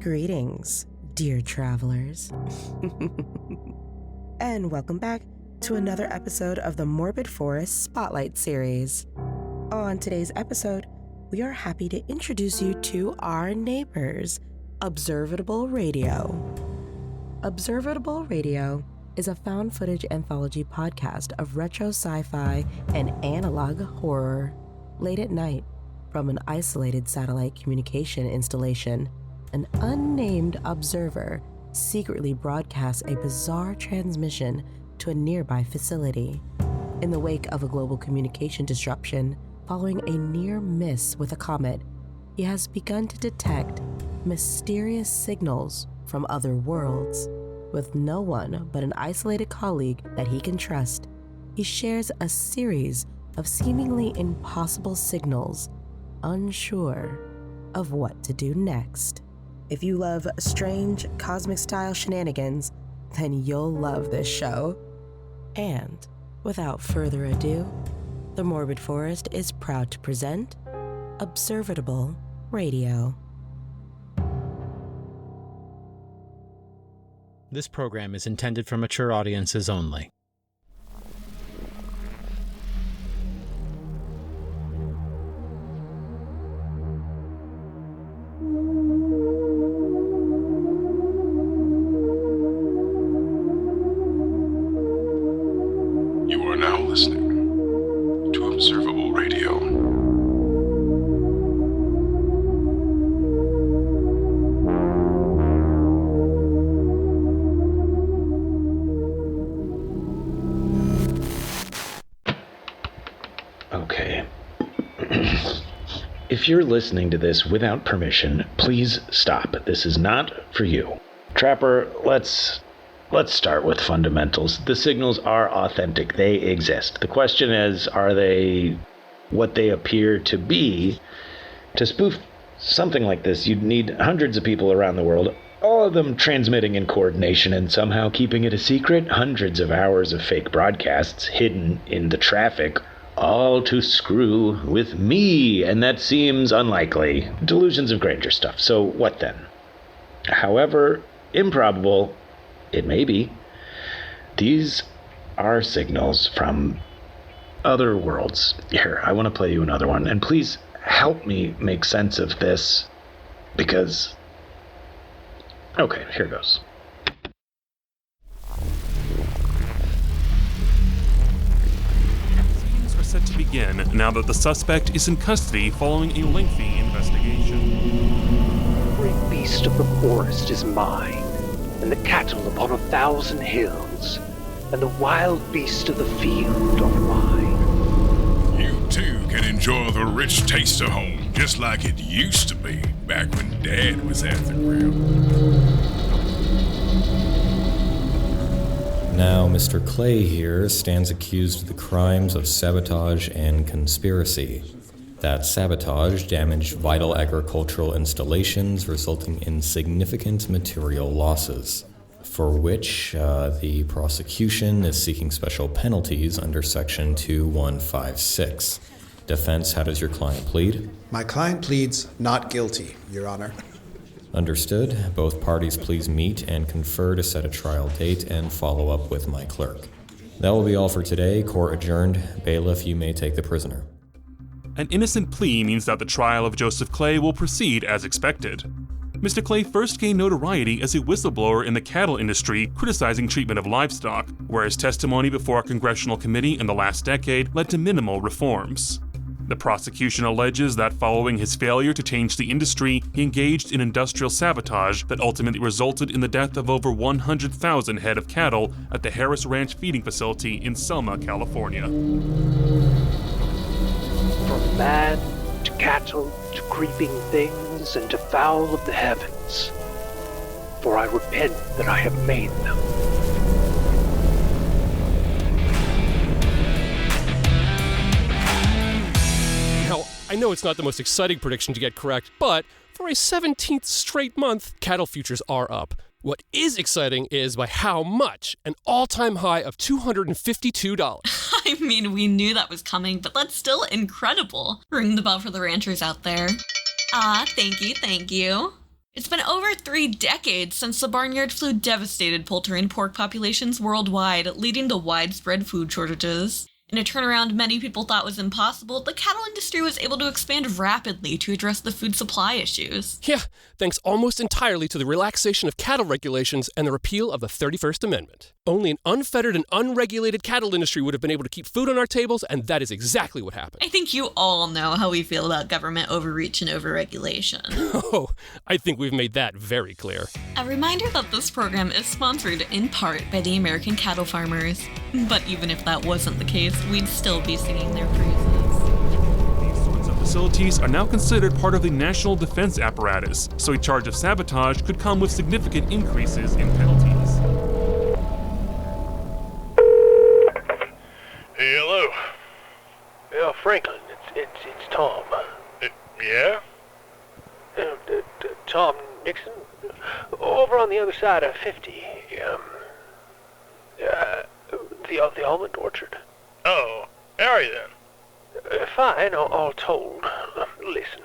Greetings, dear travelers. And welcome back to another episode of the Morbid Forest Spotlight series. On today's episode, we are happy to introduce you to our neighbors, Observable Radio. Observable Radio is a found footage anthology podcast of retro sci-fi and analog horror. Late at night, from an isolated satellite communication installation, an unnamed observer secretly broadcasts a bizarre transmission to a nearby facility. In the wake of a global communication disruption following a near miss with a comet, he has begun to detect mysterious signals from other worlds. With no one but an isolated colleague that he can trust, he shares a series of seemingly impossible signals, unsure of what to do next. If you love strange cosmic-style shenanigans, then you'll love this show. And without further ado, the Morbid Forest is proud to present Observable Radio. This program is intended for mature audiences only. You are now listening to Observable Radio. Okay. If you're listening to this without permission, please stop. This is not for you. Trapper, let's start with fundamentals. The signals are authentic. They exist. The question is, are they what they appear to be? To spoof something like this, you'd need hundreds of people around the world, all of them transmitting in coordination and somehow keeping it a secret. Hundreds of hours of fake broadcasts hidden in the traffic, all to screw with me, and that seems unlikely. Delusions of grandeur stuff. So what then? However improbable it may be, these are signals from other worlds. Here, I want to play you another one, and please help me make sense of this, because... Okay, here goes. Proceedings are set to begin now that the suspect is in custody following a lengthy investigation. The great beast of the forest is mine, and the cattle upon 1,000 hills, and the wild beast of the field are mine. You too can enjoy the rich taste of home, just like it used to be back when Dad was at the grill. Now, Mr. Clay here stands accused of the crimes of sabotage and conspiracy. That sabotage damaged vital agricultural installations, resulting in significant material losses, for which the prosecution is seeking special penalties under Section 2156. Defense, how does your client plead? My client pleads not guilty, Your Honor. Understood. Both parties please meet and confer to set a trial date and follow up with my clerk. That will be all for today. Court adjourned. Bailiff, you may take the prisoner. An innocent plea means that the trial of Joseph Clay will proceed as expected. Mr. Clay first gained notoriety as a whistleblower in the cattle industry criticizing treatment of livestock, where his testimony before a congressional committee in the last decade led to minimal reforms. The prosecution alleges that following his failure to change the industry, he engaged in industrial sabotage that ultimately resulted in the death of over 100,000 head of cattle at the Harris Ranch feeding facility in Selma, California. From man to cattle to creeping things and to fowl of the heavens, for I repent that I have made them. Now, I know it's not the most exciting prediction to get correct, but for a 17th straight month, cattle futures are up. What is exciting is by how much, an all-time high of $252. I mean, we knew that was coming, but that's still incredible. Ring the bell for the ranchers out there. Thank you. It's been over 3 decades since the barnyard flu devastated poultry and pork populations worldwide, leading to widespread food shortages. In a turnaround many people thought was impossible, the cattle industry was able to expand rapidly to address the food supply issues. Yeah, thanks almost entirely to the relaxation of cattle regulations and the repeal of the 31st Amendment. Only an unfettered and unregulated cattle industry would have been able to keep food on our tables, and that is exactly what happened. I think you all know how we feel about government overreach and overregulation. Oh, I think we've made that very clear. A reminder that this program is sponsored in part by the American cattle farmers. But even if that wasn't the case, we'd still be singing their praises. These sorts of facilities are now considered part of the national defense apparatus, so a charge of sabotage could come with significant increases in penalties. Hey, hello. Yeah, Franklin, it's Tom. Yeah? Tom Nixon? Over on the other side of 50. The almond orchard. Oh, how are you then? Fine, all told. Listen,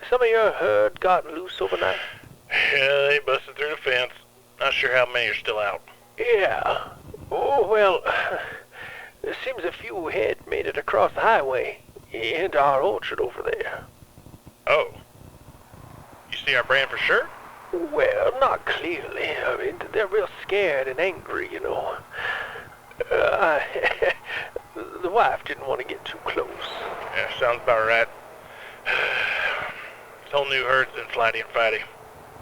some of your herd got loose overnight? Yeah, they busted through the fence. Not sure how many are still out. Yeah. Oh, well, it seems a few head made it across the highway into our orchard over there. Oh. You see our brand for sure? Well, not clearly. I mean, they're real scared and angry, you know. The wife didn't want to get too close. Yeah, sounds about right. This whole new herd's been flighty and fighty.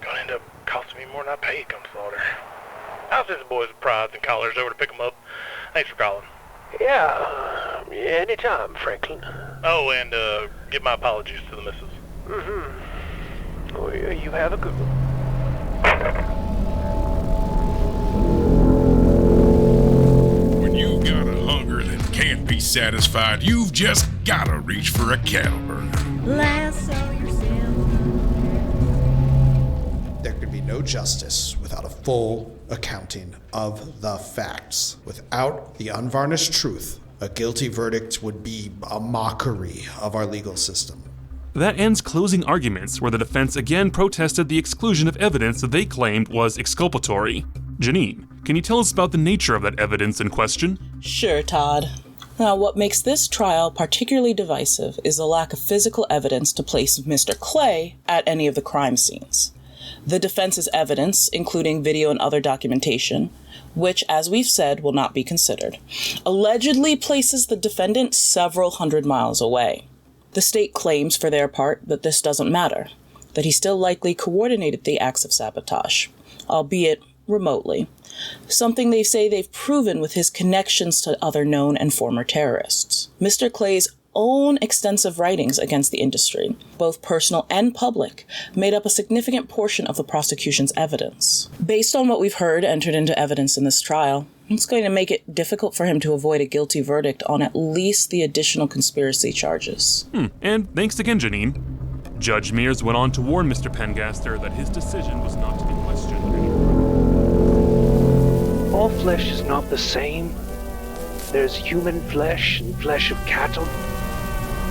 Gonna end up costing me more than I paid come slaughter. I'll send the boys with prides and collars over to pick them up. Thanks for calling. Yeah, anytime, Franklin. Oh, and give my apologies to the missus. Mm-hmm. Oh, yeah, you have a good one. When you've got a hunger that can't be satisfied, you've just gotta reach for a cattle burger. Lasso yourself. There could be no justice without a full accounting of the facts. Without the unvarnished truth, a guilty verdict would be a mockery of our legal system. That ends closing arguments, where the defense again protested the exclusion of evidence that they claimed was exculpatory. Janine, can you tell us about the nature of that evidence in question? Sure, Todd. Now, what makes this trial particularly divisive is the lack of physical evidence to place Mr. Clay at any of the crime scenes. The defense's evidence, including video and other documentation, which, as we've said, will not be considered, allegedly places the defendant several hundred miles away. The state claims, for their part, that this doesn't matter, that he still likely coordinated the acts of sabotage, albeit remotely, something they say they've proven with his connections to other known and former terrorists. Mr. Clay's own extensive writings against the industry, both personal and public, made up a significant portion of the prosecution's evidence. Based on what we've heard entered into evidence in this trial, it's going to make it difficult for him to avoid a guilty verdict on at least the additional conspiracy charges. And thanks again, Janine. Judge Mears went on to warn Mr. Pengaster that his decision was not to be questioned anymore. All flesh is not the same. There's human flesh and flesh of cattle,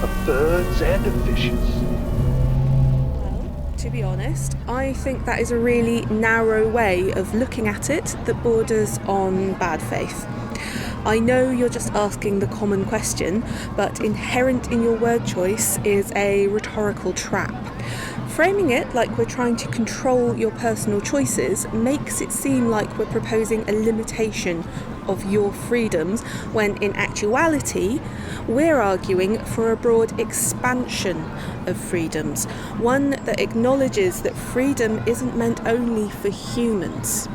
of birds and of fishes. Well, to be honest, I think that is a really narrow way of looking at it that borders on bad faith. I know you're just asking the common question, but inherent in your word choice is a rhetorical trap. Framing it like we're trying to control your personal choices makes it seem like we're proposing a limitation of your freedoms, when in actuality, we're arguing for a broad expansion of freedoms, one that acknowledges that freedom isn't meant only for humans.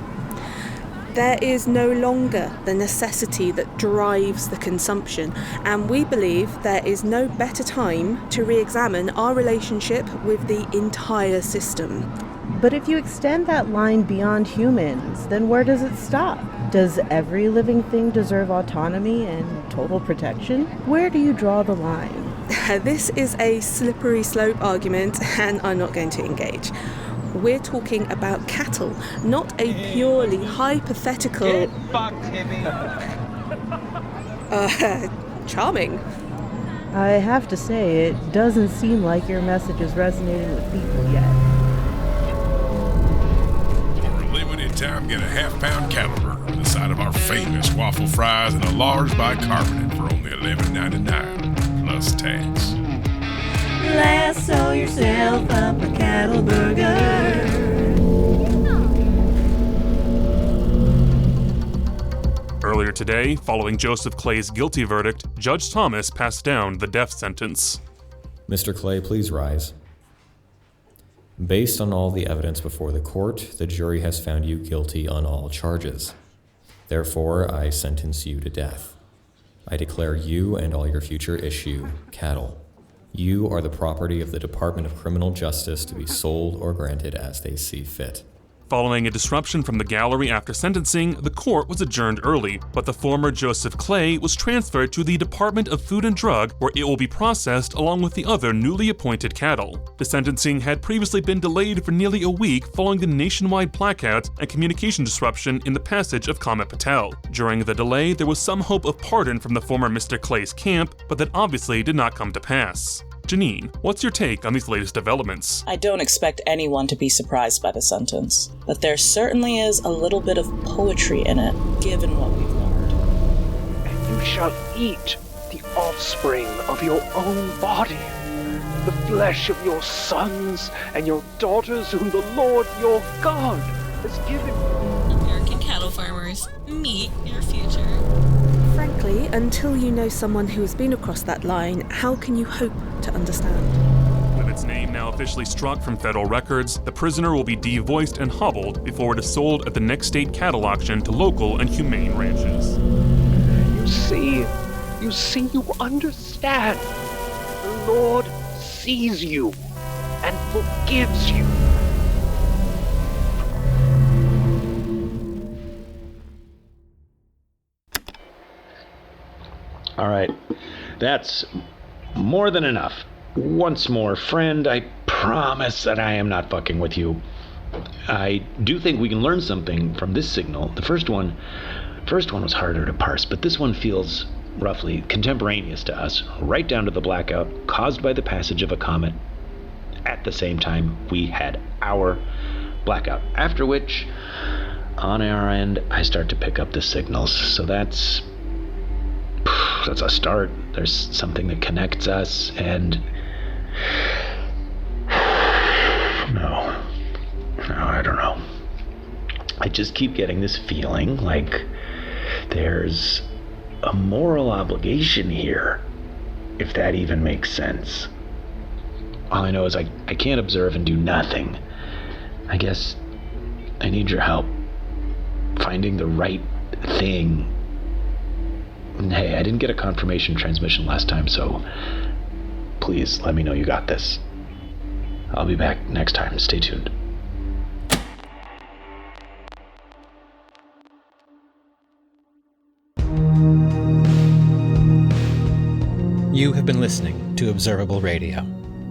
There is no longer the necessity that drives the consumption, and we believe there is no better time to re-examine our relationship with the entire system. But if you extend that line beyond humans, then where does it stop? Does every living thing deserve autonomy and total protection? Where do you draw the line? This is a slippery slope argument, and I'm not going to engage. We're talking about cattle, not a purely hypothetical... Get fucked, Timmy! Charming. I have to say, it doesn't seem like your message is resonating with people yet. meantime, get a half-pound cattle burger with a side of our famous waffle fries and a large bicarbonate for only $11.99, plus tax. Lasso yourself up a cattle burger. Earlier today, following Joseph Clay's guilty verdict, Judge Thomas passed down the death sentence. Mr. Clay, please rise. Based on all the evidence before the court, the jury has found you guilty on all charges. Therefore, I sentence you to death. I declare you and all your future issue cattle. You are the property of the Department of Criminal Justice to be sold or granted as they see fit. Following a disruption from the gallery after sentencing, the court was adjourned early, but the former Joseph Clay was transferred to the Department of Food and Drug, where it will be processed along with the other newly appointed cattle. The sentencing had previously been delayed for nearly a week following the nationwide blackouts and communication disruption in the passage of Comet Patel. During the delay, there was some hope of pardon from the former Mr. Clay's camp, but that obviously did not come to pass. Janine, what's your take on these latest developments? I don't expect anyone to be surprised by the sentence, but there certainly is a little bit of poetry in it, given what we've learned. And you shall eat the offspring of your own body, the flesh of your sons and your daughters whom the Lord your God has given you. American cattle farmers, meet your future. Frankly, until you know someone who has been across that line, how can you hope to understand? With its name now officially struck from federal records, the prisoner will be devoiced and hobbled before it is sold at the next state cattle auction to local and humane ranches. You understand. The Lord sees you and forgives you. All right, that's more than enough. Once more, friend, I promise that I am not fucking with you. I do think we can learn something from this signal. The first one was harder to parse, but this one feels roughly contemporaneous to us, right down to the blackout caused by the passage of a comet. At the same time, we had our blackout, after which, on our end, I start to pick up the signals. So that's a start. There's something that connects us, and no, I don't know. I just keep getting this feeling like there's a moral obligation here, if that even makes sense. All I know is I can't observe and do nothing. I guess I need your help finding the right thing. And hey, I didn't get a confirmation transmission last time, so please let me know you got this. I'll be back next time. Stay tuned. You have been listening to Observable Radio.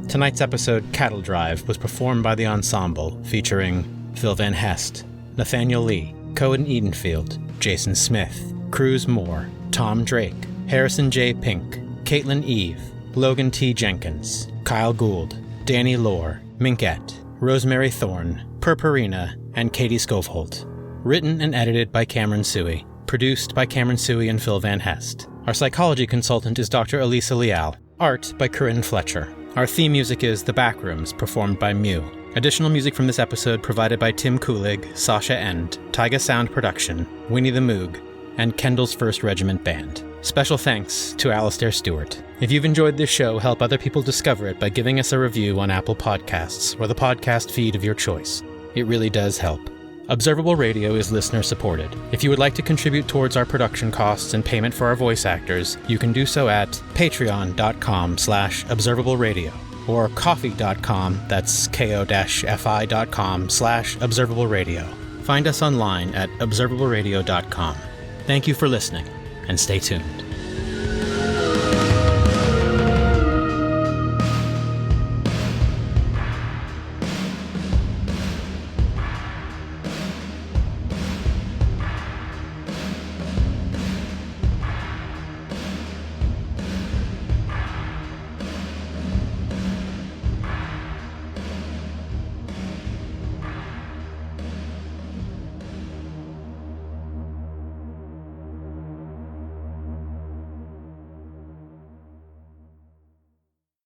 Tonight's episode, Cattle Drive, was performed by the ensemble featuring Phil Van Hest, Nathaniel Lee, Cohen Edenfield, Jason Smith, Cruz Moore, Tom Drake, Harrison J. Pink, Caitlin Eve, Logan T. Jenkins, Kyle Gould, Danny Lohr, Minkette, Rosemary Thorne, Purpurina, and Katie Scoveholt. Written and edited by Cameron Suey. Produced by Cameron Suey and Phil Van Hest. Our psychology consultant is Dr. Elisa Leal. Art by Corinne Fletcher. Our theme music is The Backrooms, performed by Mew. Additional music from this episode provided by Tim Kulig, Sasha End, Taiga Sound Production, Winnie the Moog, and Kendall's First Regiment Band. Special thanks to Alastair Stewart. If you've enjoyed this show, help other people discover it by giving us a review on Apple Podcasts or the podcast feed of your choice. It really does help. Observable Radio is listener supported. If you would like to contribute towards our production costs and payment for our voice actors, you can do so at patreon.com/observableradio or coffee.com, that's ko-fi.com/observableradio. Find us online at observableradio.com. Thank you for listening, and stay tuned.